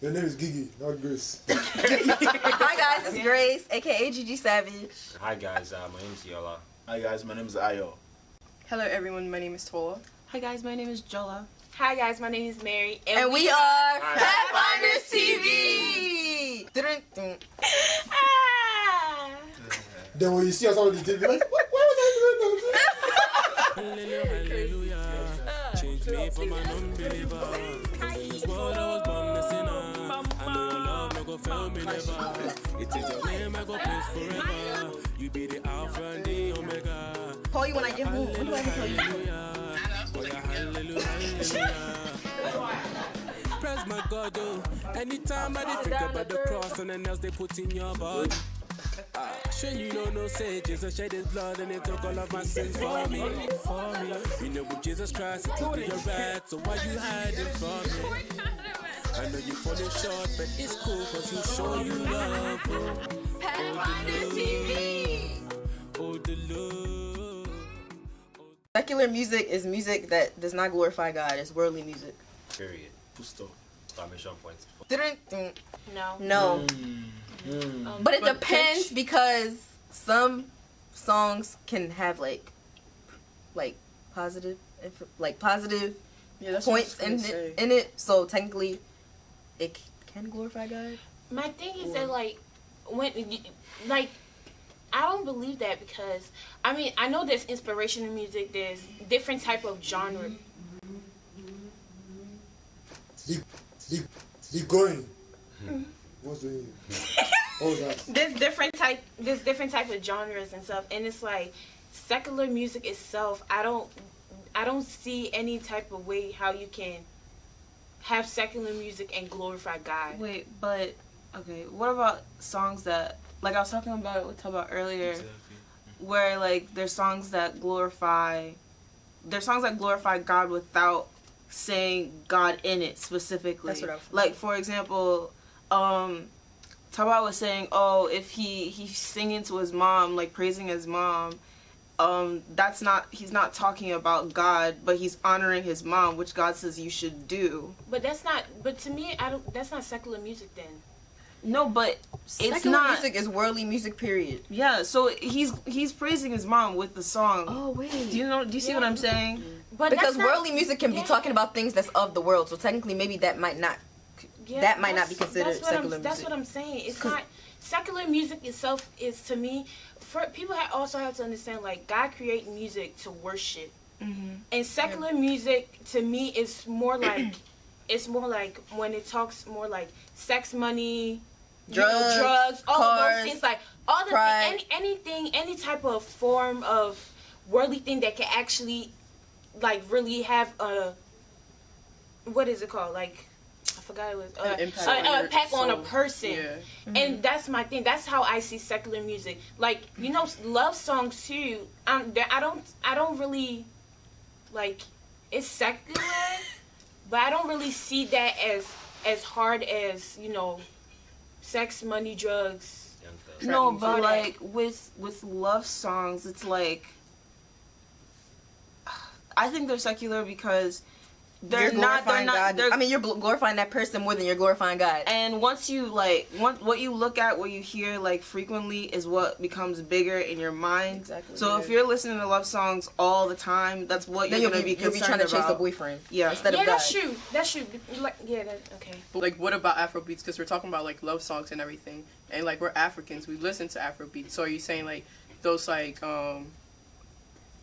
Your name is Gigi, not Grace. Hi guys, it's Grace, aka Gigi Savage. Hi guys, my name is Yola. Hi guys, my name is Ayo. Hello everyone, my name is Tola. Hi guys, my name is Jola. Hi guys, my name is Mary. And we are Pathfinders TV! Then when you see us on the TV, like, what was I doing? Hallelujah, change me from an unbeliever. In this world I was born a sinner. I know your love no go fail me never. It is your name I go praise forever. You be the Alpha and the Omega. Call you when I get home. What do I have to tell you? Hallelujah. Praise my God, oh. Anytime I think about the cross and the nails they put in your body. Sure you don't know, say Jesus shed his blood and he took all of my sins for me. You know with Jesus Christ, it took your right, so why you hiding from me? I know you're falling short, but it's cool cause he show you love. Oh, the love. Secular music is music that does not glorify God. It's worldly music. Period. Full stop. Exclamation point. No. But it depends because some songs can have like positive points in it. So technically, it can glorify God. My thing is that I don't believe that because I mean I know there's inspirational music. There's different type of genre. Keep going. What's doing you? What was that? There's different type of genres and stuff, and it's like secular music itself. I don't see any type of way how you can have secular music and glorify God. Wait, but okay, what about songs that like I was talking about earlier, where like there's songs that glorify God without saying God in it specifically. That's what I was like for example, Taba was saying, oh, if he's singing to his mom, like praising his mom, he's not talking about God, but he's honoring his mom, which God says you should do. But to me, that's not secular music then. No, but it's Secular not. music is worldly music, period. Yeah, so he's praising his mom with the song. Oh wait. Do you see what I'm saying? But Because worldly music can be talking about things that's of the world, so technically maybe that might not be considered secular music. That's what I'm saying. It's not secular music itself is to me. People also have to understand like God created music to worship, and secular music to me is more like when it talks more like sex, money, drugs, all cars, of those things, like all the any type of form of worldly thing that can actually like really have a what is it called like. I forgot it was an impact on a person. Yeah. And that's my thing. That's how I see secular music. Like, you know, love songs too. I don't really like it's secular, but I don't really see that as hard as, you know, sex, money, drugs. No, but like with love songs, it's like I think they're secular because they're glorifying God. I mean, you're glorifying that person more than you're glorifying God. And once you what you look at, what you hear like frequently is what becomes bigger in your mind. Exactly. So if you're listening to love songs all the time, that's what you're gonna be concerned about. You'll be trying to chase a boyfriend. Yeah. Instead of God. That's true. Like, okay. But like, what about Afrobeats? Because we're talking about like love songs and everything, and like we're Africans, we listen to Afrobeats. So are you saying like those like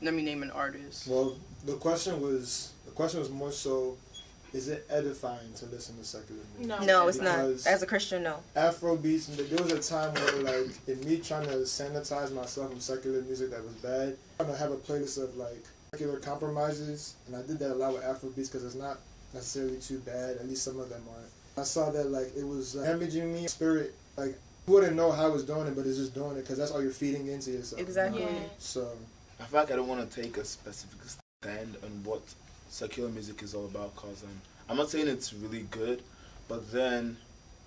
let me name an artist. Well, the question was more so, is it edifying to listen to secular music? No, it's not. As a Christian, no. Afrobeats, there was a time where, like, in me trying to sanitize myself from secular music that was bad, I'm going to have a playlist of, like, secular compromises, and I did that a lot with Afrobeats because it's not necessarily too bad, at least some of them aren't. I saw that, like, it was damaging me, spirit, like, you wouldn't know how I was doing it, but it's just doing it because that's all you're feeding into yourself. Exactly. You know? So I feel like I don't want to take a specific stand on what secular music is all about because I'm not saying it's really good, but then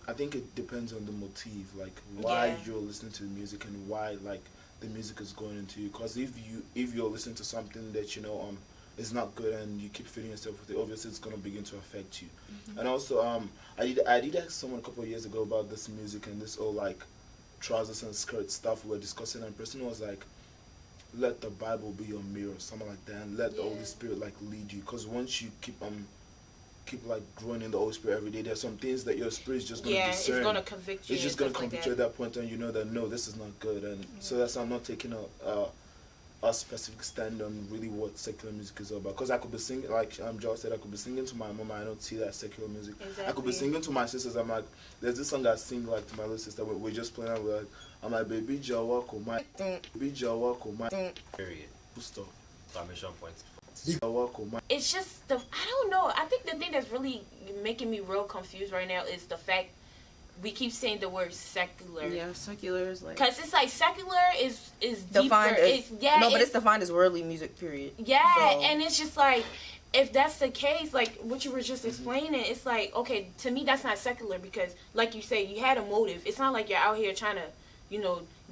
I think it depends on the motive, like why you're listening to the music and why like the music is going into you. Because if you're listening to something that you know is not good, and you keep feeding yourself with it, obviously it's gonna begin to affect you. And also, I did ask someone a couple of years ago about this music and this whole like trousers and skirt stuff we were discussing, and the person was like, let the Bible be your mirror, something like that, and let the Holy Spirit like lead you, because once you keep like growing in the Holy Spirit every day, there's some things that your spirit's just gonna discern. It's gonna convict you. It's just gonna convict you at that point, and you know that no, this is not good, and so that's why I'm not taking a specific stand on really what secular music is all about. Because I could be singing, like Josh said, I could be singing to my mom, I don't see that secular music. Exactly. I could be singing to my sisters, I'm like, there's this song I sing like to my little sister, we're just playing out, I'm like, baby Jawa Komai, baby Jawa Komai. Period. Stop. Exclamation points. It's just I don't know. I think the thing that's really making me real confused right now is the fact we keep saying the word secular. Yeah, secular is like, because it's like secular is defined deeper. But it's defined as worldly music. Period. Yeah, so. And it's just like, if that's the case, like what you were just explaining, it's like, okay, to me that's not secular, because like you say, you had a motive. It's not like you're out here trying to,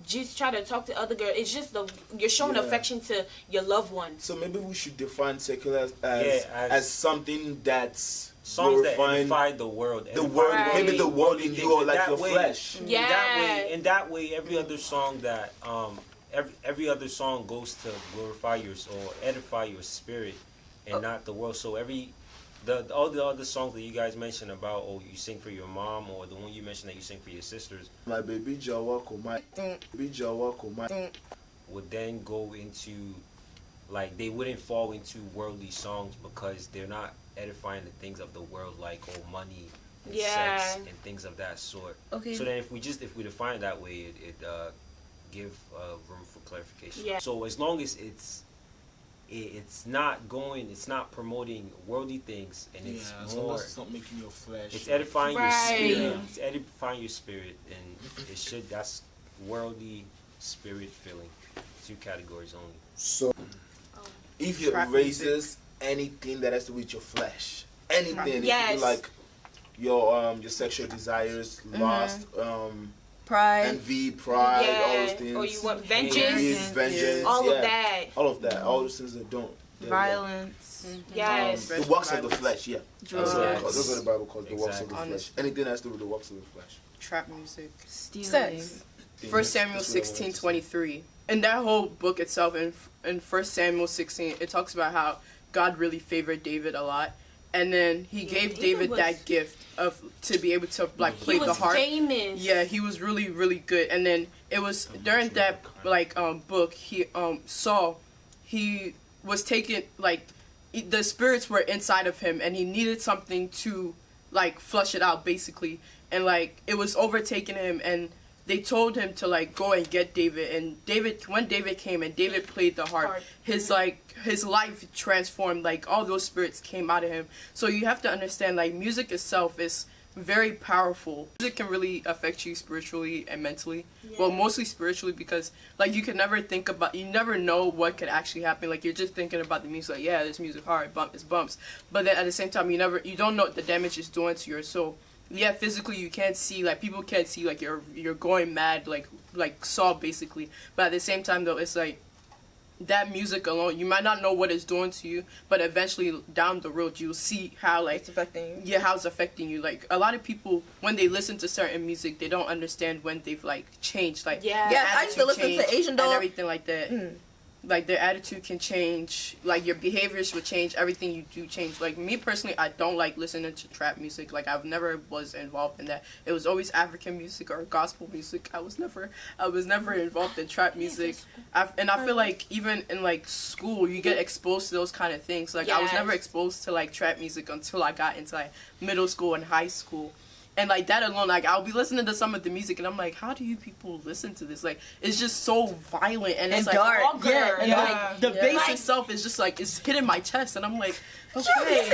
just try to talk to other girls. It's just you're showing affection to your loved ones. So maybe we should define secular as something that's songs that edify the world. Maybe the world in you, or like your flesh. Yeah. In that way, every other song that every other song goes to glorify or edify your spirit, and not the world. So all the other songs that you guys mentioned about, you sing for your mom, or the one you mentioned that you sing for your sisters, my baby Jawa Komai, baby Jawa Komai, would then go into, like, they wouldn't fall into worldly songs because they're not edifying the things of the world, like money and sex and things of that sort. Okay. So then if we define it that way, it give room for clarification. Yeah. So as long as it's not promoting worldly things, and it's more, it's not making your flesh, it's edifying your spirit. It's edifying your spirit, and that's worldly spirit filling. 2 categories only. So if it raises anything that has to do with your flesh, anything, like your sexual desires, lust, pride, envy, pride, all those things. Or you want vengeance, all of that. All those things that don't. Violence. Yes. The works of the flesh, drugs. That's what the Bible calls the works of the flesh. Anything that has to do with the works of the flesh. Trap music. Stealing. Sex. 1 Samuel 16:23. And that whole book itself, in 1 Samuel 16, it talks about how God really favored David a lot. And then he gave David that gift to be able to play the harp. He was famous. Yeah, he was really, really good. And then it was during that book, Saul, he was taken, the spirits were inside of him, and he needed something to flush it out, basically. And it was overtaking him, and they told him to go and get David. And when David came and David played the harp, his life transformed. All those spirits came out of him. So you have to understand, music itself is very powerful. Music can really affect you spiritually and mentally. Yeah. Well, mostly spiritually, because you can never you never know what could actually happen. You're just thinking about the music, this music hard, it's bumps. But then at the same time, you don't know what the damage is doing to your soul. Yeah, physically you can't see, people can't see, you're going mad, like Saul, basically. But at the same time, though, it's that music alone, you might not know what it's doing to you, but eventually down the road you'll see how it's affecting you. Yeah, how it's affecting you. A lot of people, when they listen to certain music, they don't understand when they've changed. I used to listen to Asian Doll and everything like that. Their attitude can change, your behaviors will change, everything you do change. Me personally, I don't like listening to trap music. I've never was involved in that. It was always African music or gospel music. I was never involved in trap music. I feel even in school, you get exposed to those kind of things. I was never exposed to trap music until I got into middle school and high school. And that alone, I'll be listening to some of the music, and I'm like, how do you people listen to this? It's just so violent, and it's dark. The bass itself is just it's hitting my chest, and I'm like, okay,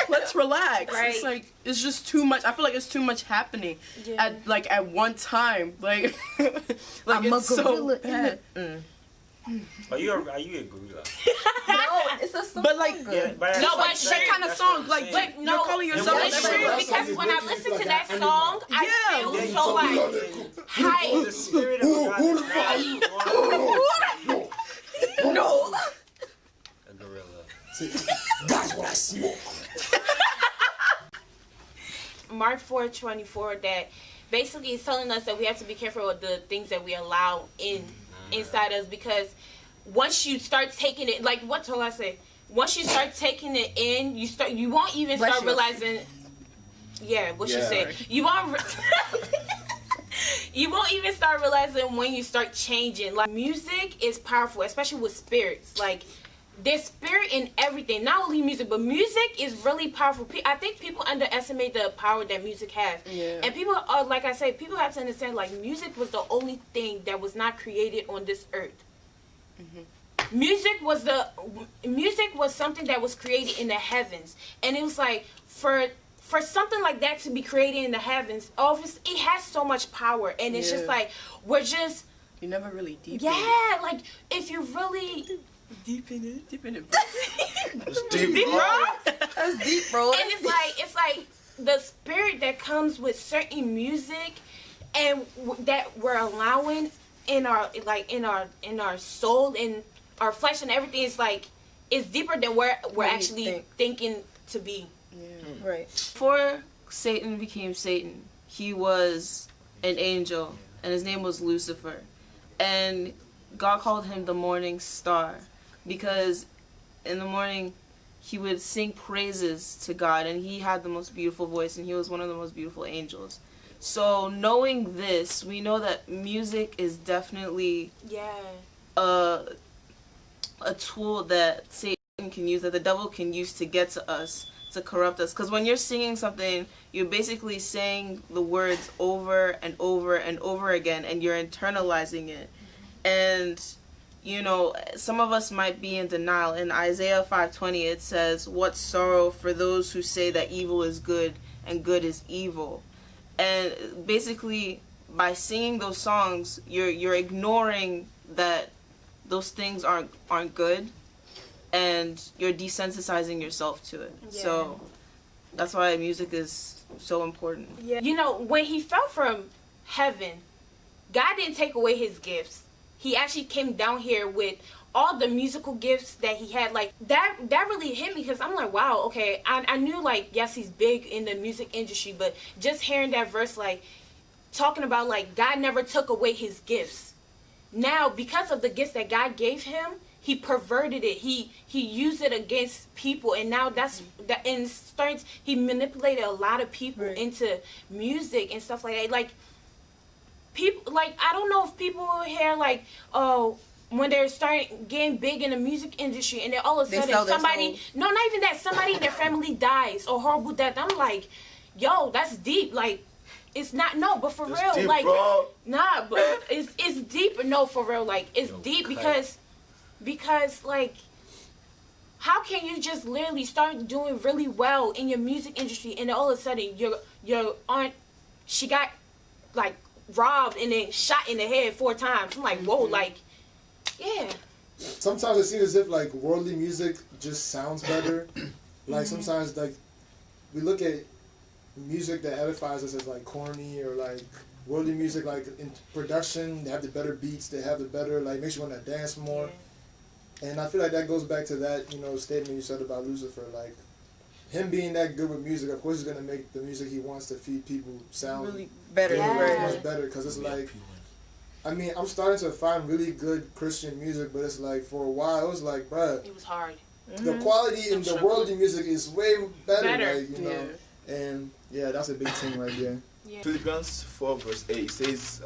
let's relax. Right. It's just too much. I feel it's too much happening at one time. It's so bad. Are you a gorilla? No, it's a song. But that kind of song, you're calling yourself. It's true, because when I listen to that song, I feel so hype. The spirit of God. No. A gorilla. See, Mark 4:24 that basically is telling us that we have to be careful with the things that we allow inside us, because once you start taking it, like what told I say? Once you start taking it in, you won't even start realizing. Yeah, what you said. You won't. You won't even start realizing when you start changing. Like, music is powerful, especially with spirits. Like, there's spirit in everything. Not only music, but music is really powerful. I think people underestimate the power that music has. Yeah. And people are, like I said, people have to understand, like, music was the only thing that was not created on this earth. Mm-hmm. Music was something that was created in the heavens. And it was like, for something like that to be created in the heavens, it has so much power. And it's just like, you never really deep in it. Like, if you really deep in it. It's deep, bro. That's deep, bro. And it's like the spirit that comes with certain music, and that we're allowing in our soul, in our flesh, and everything. Is like, it's deeper than we're actually thinking to be. Yeah. Right. Before Satan became Satan, he was an angel, and his name was Lucifer. And God called him the morning star, because in the morning he would sing praises to God, and he had the most beautiful voice, and he was one of the most beautiful angels. So knowing this, we know that music is definitely a tool that Satan can use, that the devil can use to get to us, to corrupt us. Because when you're singing something, you're basically saying the words over and over and over again, and you're internalizing it. And you know, some of us might be in denial. In Isaiah 5:20, it says, "What sorrow for those who say that evil is good and good is evil." And basically, by singing those songs, you're ignoring that those things aren't good, and you're desensitizing yourself to it. Yeah. So that's why music is so important. Yeah. You know, when he fell from heaven, God didn't take away his gifts. He actually came down here with all the musical gifts that he had. Like, that really hit me, because I'm like, wow, okay, I knew, like, yes, he's big in the music industry, but just hearing that verse, like, talking about, like, God never took away his gifts. Now, because of the gifts that God gave him, he perverted it. He used it against people, and now he manipulated a lot of people into music and stuff like that. Like, people, like, I don't know if people here, like, when they're starting getting big in the music industry, and then all of a sudden somebody, no, not even that, somebody in their family dies or horrible death. I'm like, yo, that's deep. Like, it's not, no, but for real, deep, like, bro. Nah, but it's deep. No, for real, like, it's deep because like, how can you just literally start doing really well in your music industry, and then all of a sudden your aunt, she got, like, robbed and then shot in the head 4 times. I'm like, whoa, like, yeah. Sometimes it seems as if, like, worldly music just sounds better. Like, sometimes, like, we look at music that edifies us as, like, corny, or, like, worldly music, like, in production, they have the better beats, they have the better, like, makes you want to dance more. Yeah. And I feel like that goes back to that, you know, statement you said about Lucifer. Like, him being that good with music, of course he's going to make the music he wants to feed people sound really better. Much better, because it's like, I mean, I'm starting to find really good Christian music, but it's like, for a while, it was like, bruh, it was hard. The quality in the worldly music is way better. Like, you know, and yeah, that's a big thing right there. Yeah. Philippians 4:8 says,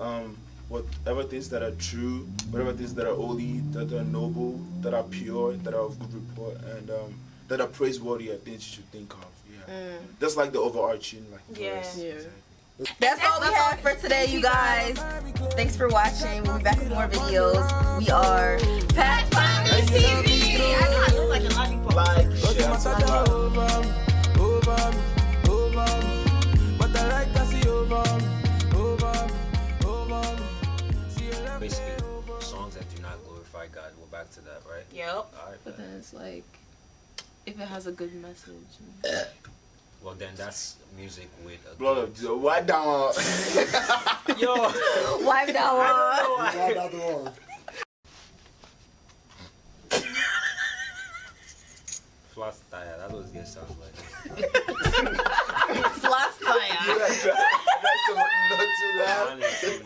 whatever things that are true, whatever things that are holy, that are noble, that are pure, that are of good report, and that are praiseworthy, are things you should think of. Yeah, that's like the overarching, like, verse. Yeah. That's all we have for today, you guys. Thanks for watching. We'll be back with more videos. We are Pathfinders TV. I know I look like a lollipop. Like, share, basically, songs that do not glorify God. We're back to that, right? Yep. All right, but then it's like, if it has a good message. Well, then that's music with a bro, why down? Yo, why down? Why down the wall? Floss tire. That was good. Sounds like. Last time. That's not too loud. Honestly.